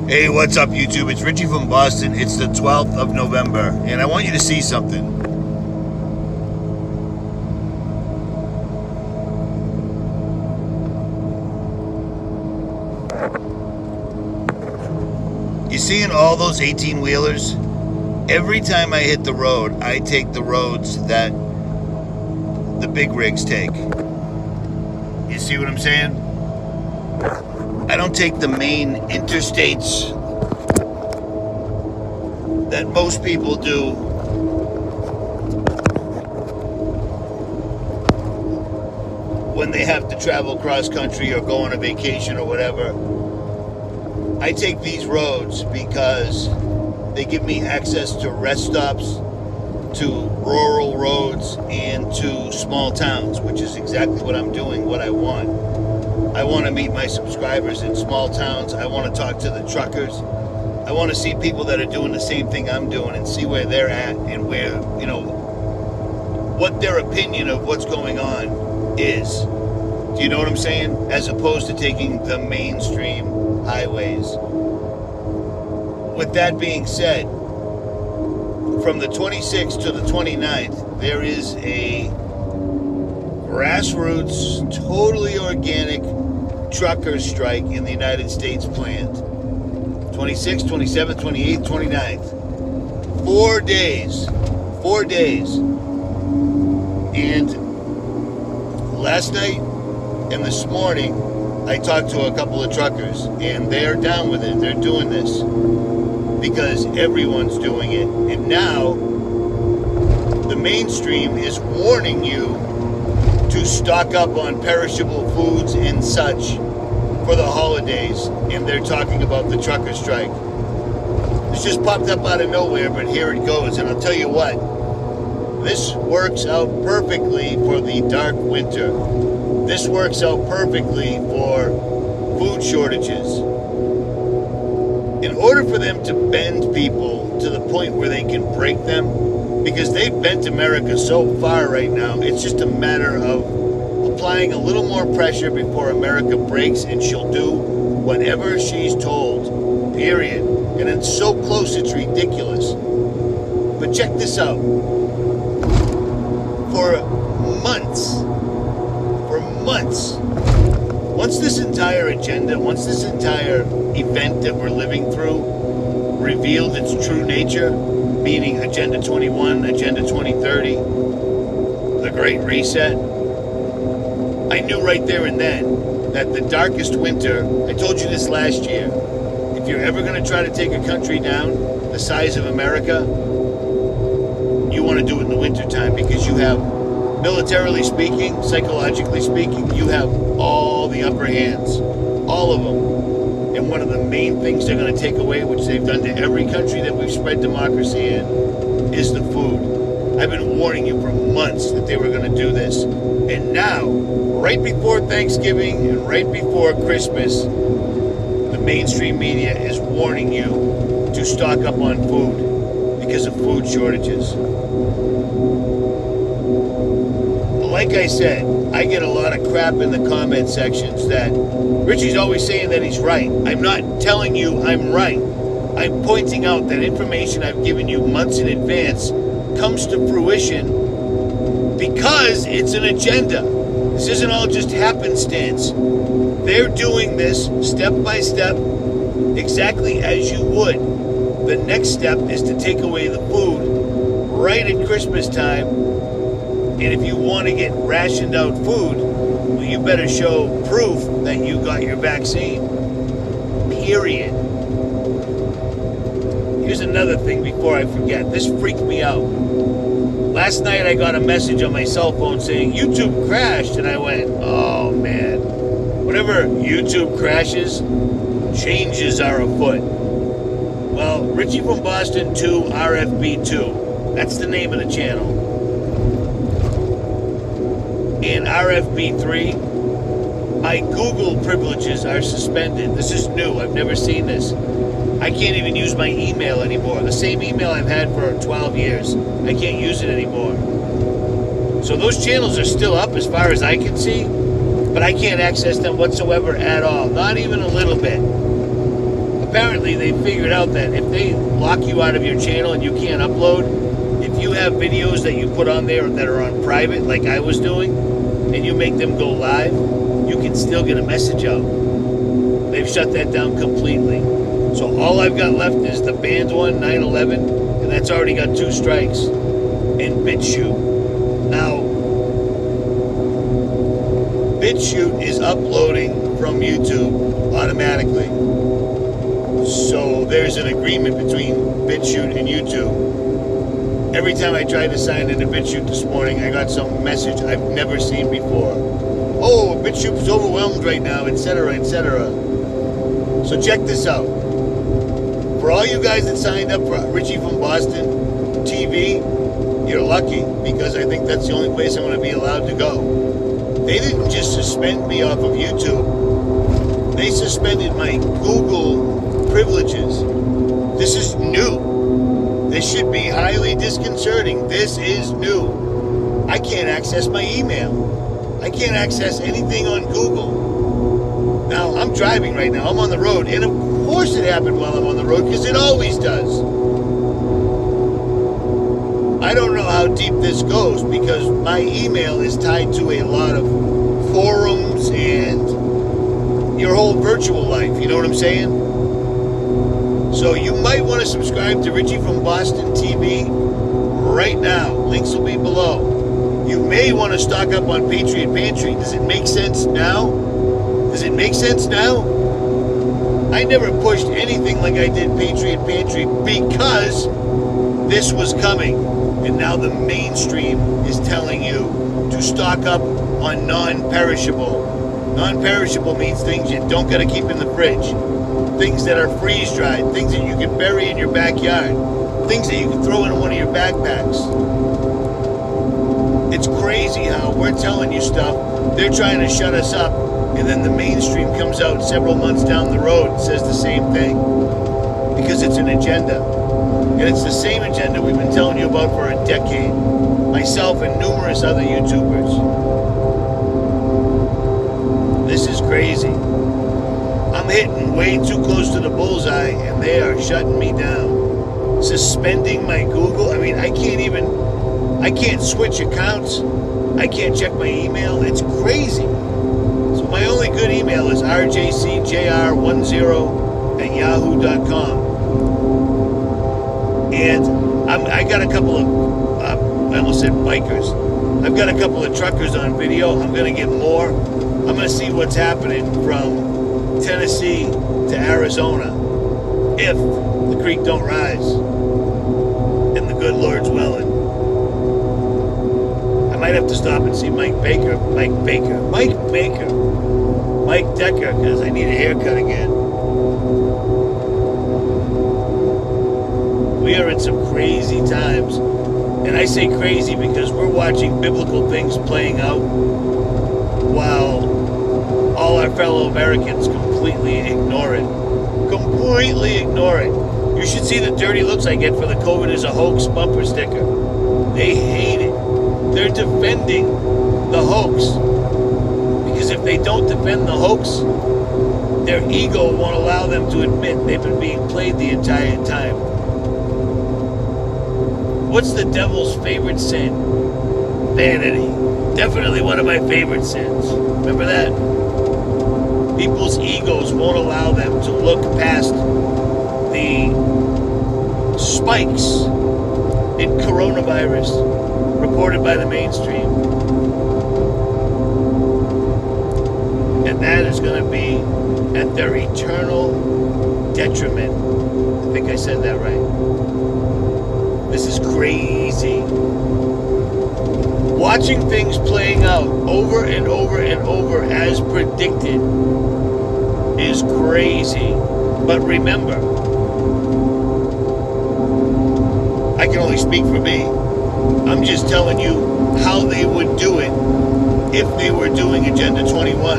Hey, what's up, YouTube? It's Richie from Boston. It's the 12th of November, and I want you to see something. You seeing all those 18-wheelers? Every time I hit the road, I take the roads that the big rigs take. You see what I'm saying? I don't take the main interstates that most people do. When they have to travel cross country or go on a vacation or whatever. I take these roads because they give me access to rest stops, to rural roads, and to small towns, which is exactly what I'm doing, what I want. I want to meet my subscribers in small towns. I want to talk to the truckers. I want to see people that are doing the same thing I'm doing and see where they're at and where, what their opinion of what's going on is. Do you know what I'm saying? As opposed to taking the mainstream highways. With that being said, from the 26th to the 29th, there is a grassroots, totally organic trucker strike in the United States planned. 26th, 27th, 28th, 29th. 4 days. 4 days. And last night and this morning, I talked to a couple of truckers, and they're down with it. They're doing this because everyone's doing it. And now, the mainstream is warning you to stock up on perishable foods and such for the holidays, and they're talking about the trucker strike. This just popped up out of nowhere, but here it goes. And I'll tell you what, this works out perfectly for the dark winter. This works out perfectly for food shortages. In order for them to bend people to the point where they can break them, because they've bent America so far right now, it's just a matter of applying a little more pressure before America breaks, and she'll do whatever she's told, period. And it's so close, it's ridiculous. But check this out. For months, once this entire agenda, once this entire event that we're living through revealed its true nature, meaning Agenda 21, Agenda 2030, the Great Reset, I knew right there and then that the darkest winter, I told you this last year, if you're ever going to try to take a country down the size of America, you want to do it in the wintertime, because you have, militarily speaking, psychologically speaking, you have all the upper hands, all of them. And one of the main things they're going to take away, which they've done to every country that we've spread democracy in, is the food. I've been warning you for months that they were going to do this. And now, right before Thanksgiving and right before Christmas, the mainstream media is warning you to stock up on food because of food shortages. Like I said, I get a lot of crap in the comment sections that Richie's always saying that he's right. I'm not telling you I'm right. I'm pointing out that information I've given you months in advance comes to fruition because it's an agenda. This isn't all just happenstance. They're doing this step by step, exactly as you would. The next step is to take away the food right at Christmas time. And if you want to get rationed out food, well, you better show proof that you got your vaccine. Period. Here's another thing before I forget. This freaked me out. Last night I got a message on my cell phone saying YouTube crashed, and I went, oh man. Whenever YouTube crashes, changes are afoot. Well, Richie from Boston 2 RFB2. That's the name of the channel. And RFB3, my Google privileges are suspended. This is new. I've never seen this. I can't even use my email anymore. The same email I've had for 12 years. I can't use it anymore. So those channels are still up as far as I can see, but I can't access them whatsoever at all. Not even a little bit. apparently they figured out that if they lock you out of your channel and you can't upload, if you have videos that you put on there that are on private, like I was doing, and you make them go live, you can still get a message out. They've shut that down completely. So all I've got left is the banned one, 9/11, and that's already got 2 strikes, and BitChute. Now, BitChute is uploading from YouTube automatically. So there's an agreement between BitChute and YouTube. Every time I tried to sign into BitChute this morning, I got some message I've never seen before. Oh, BitChute is overwhelmed right now, etc., etc. So check this out. For all you guys that signed up for Richie from Boston TV, you're lucky, because I think that's the only place I'm going to be allowed to go. They didn't just suspend me off of YouTube. They suspended my Google privileges. This is new. This should be highly disconcerting. This is new. I can't access my email. I can't access anything on Google. Now, I'm driving right now. I'm on the road. And of course it happened while I'm on the road, because it always does. I don't know how deep this goes, because my email is tied to a lot of forums and your whole virtual life. You know what I'm saying? So you might want to subscribe to Richie from Boston TV right now. Links will be below. You may want to stock up on Patriot Pantry. Does it make sense now? Does it make sense now? I never pushed anything like I did Patriot Pantry because this was coming. And now the mainstream is telling you to stock up on non-perishable. Non-perishable means things you don't got to keep in the fridge. Things that are freeze-dried. Things that you can bury in your backyard. Things that you can throw in one of your backpacks. It's crazy how we're telling you stuff. They're trying to shut us up. And then the mainstream comes out several months down the road and says the same thing. Because it's an agenda. And it's the same agenda we've been telling you about for a decade. Myself and numerous other YouTubers. This is crazy. I'm hitting way too close to the bullseye, and they are shutting me down. Suspending my Google. I mean, I can't switch accounts. I can't check my email. It's crazy. So my only good email is rjcjr10@yahoo.com. And I got a couple of, I almost said bikers. I've got a couple of truckers on video. I'm going to get more. I'm going to see what's happening from Tennessee to Arizona if the creek don't rise and the good Lord's willing. I might have to stop and see Mike Decker, because I need a haircut again. We are in some crazy times. And I say crazy because we're watching biblical things playing out while all our fellow Americans completely ignore it. Completely ignore it. You should see the dirty looks I get for the COVID is a hoax bumper sticker. They hate it. They're defending the hoax. Because if they don't defend the hoax, their ego won't allow them to admit they've been being played the entire time. What's the devil's favorite sin? Vanity. Definitely one of my favorite sins. Remember that? People's egos won't allow them to look past the spikes in coronavirus reported by the mainstream. And that is going to be at their eternal detriment. I think I said that right. This is crazy. Watching things playing out over and over and over as predicted is crazy. But remember, I can only speak for me. I'm just telling you how they would do it if they were doing Agenda 21.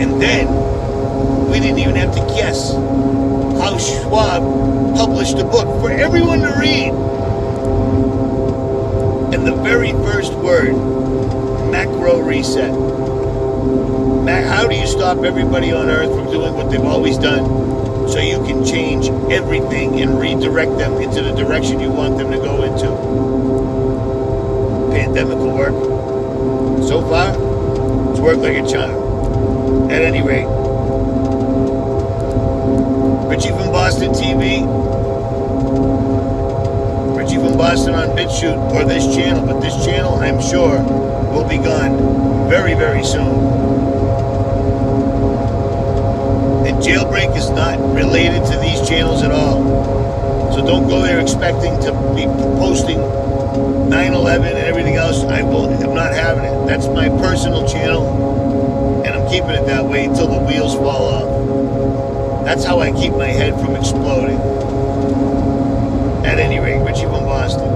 And then, we didn't even have to guess. Klaus Schwab published a book for everyone to read. And the very first word, macro reset. Matt, how do you stop everybody on Earth from doing what they've always done so you can change everything and redirect them into the direction you want them to go into? Pandemic will work. So far, it's worked like a charm. At any rate, Richie from Boston TV, Richie from Boston on BitChute, or this channel, but this channel, I'm sure, will be gone very, very soon. And Jailbreak is not related to these channels at all. So don't go there expecting to be posting 9/11 and everything else. I'm not having it. That's my personal channel, and I'm keeping it that way until the wheels fall off. That's how I keep my head from exploding. At any rate, Richie from Boston.